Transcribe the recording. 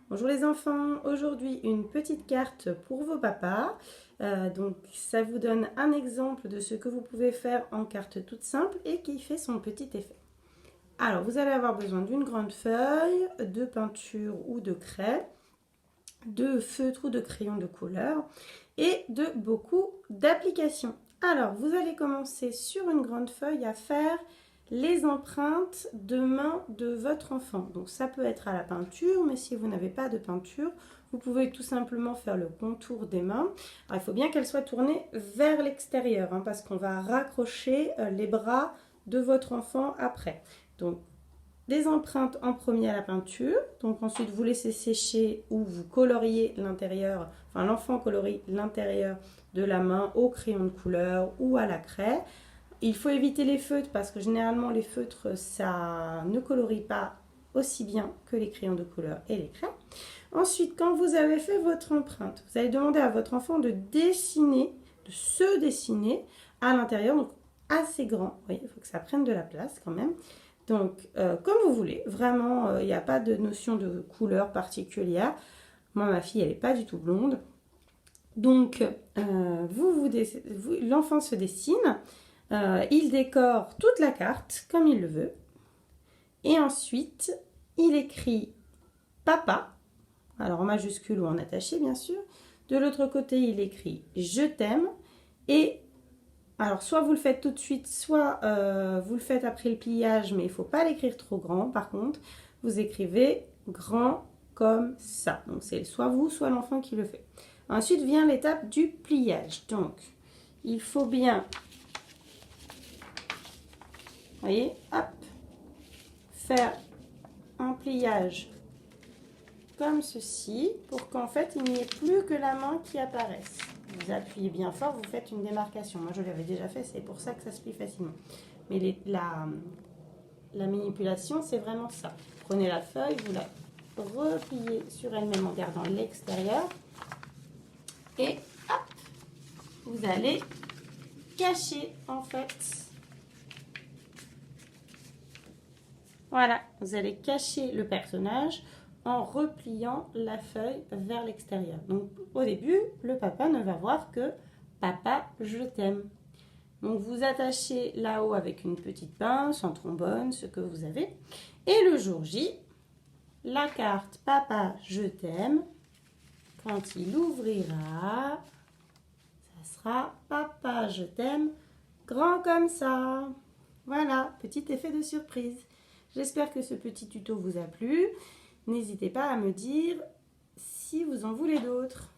Bonjour les enfants, aujourd'hui une petite carte pour vos papas. Donc ça vous donne un exemple de ce que vous pouvez faire en carte toute simple et qui fait son petit effet. Alors vous allez avoir besoin d'une grande feuille, de peinture ou de craie, de feutre ou de crayon de couleur et de beaucoup d'applications. Alors vous allez commencer sur une grande feuille à faire les empreintes de main de votre enfant. Donc ça peut être à la peinture, mais si vous n'avez pas de peinture, vous pouvez tout simplement faire le contour des mains. Alors il faut bien qu'elles soient tournées vers l'extérieur, parce qu'on va raccrocher les bras de votre enfant après. Donc des empreintes en premier à la peinture, donc ensuite vous laissez sécher ou vous coloriez l'intérieur, enfin l'enfant colorie l'intérieur de la main au crayon de couleur ou à la craie. Il faut éviter les feutres parce que généralement les feutres ça ne colorie pas aussi bien que les crayons de couleur et les craies. Ensuite, quand vous avez fait votre empreinte, vous allez demander à votre enfant de dessiner, de se dessiner à l'intérieur, donc assez grand. Vous voyez, il faut que ça prenne de la place quand même. Donc, comme vous voulez, vraiment, il n'y a pas de notion de couleur particulière. Moi, ma fille, elle n'est pas du tout blonde. Donc, l'enfant se dessine. Il décore toute la carte comme il le veut. Et ensuite, il écrit papa, alors en majuscule ou en attaché bien sûr. De l'autre côté, il écrit je t'aime. Et alors soit vous le faites tout de suite, soit vous le faites après le pliage, mais il ne faut pas l'écrire trop grand. Par contre, vous écrivez grand comme ça. Donc c'est soit vous, soit l'enfant qui le fait. Ensuite vient l'étape du pliage. Donc, il faut bien, vous voyez, hop, faire un pliage comme ceci pour qu'en fait il n'y ait plus que la main qui apparaisse. Vous appuyez bien fort, vous faites une démarcation. Moi je l'avais déjà fait, c'est pour ça que ça se plie facilement. Mais la manipulation c'est vraiment ça. Prenez la feuille, vous la repliez sur elle-même en gardant l'extérieur et hop, vous allez cacher en fait. Voilà, vous allez cacher le personnage en repliant la feuille vers l'extérieur. Donc au début, le papa ne va voir que papa, je t'aime. Donc vous attachez là-haut avec une petite pince, en trombone, ce que vous avez. Et le jour J, la carte papa, je t'aime, quand il ouvrira, ça sera papa, je t'aime, grand comme ça. Voilà, petit effet de surprise. J'espère que ce petit tuto vous a plu. N'hésitez pas à me dire si vous en voulez d'autres.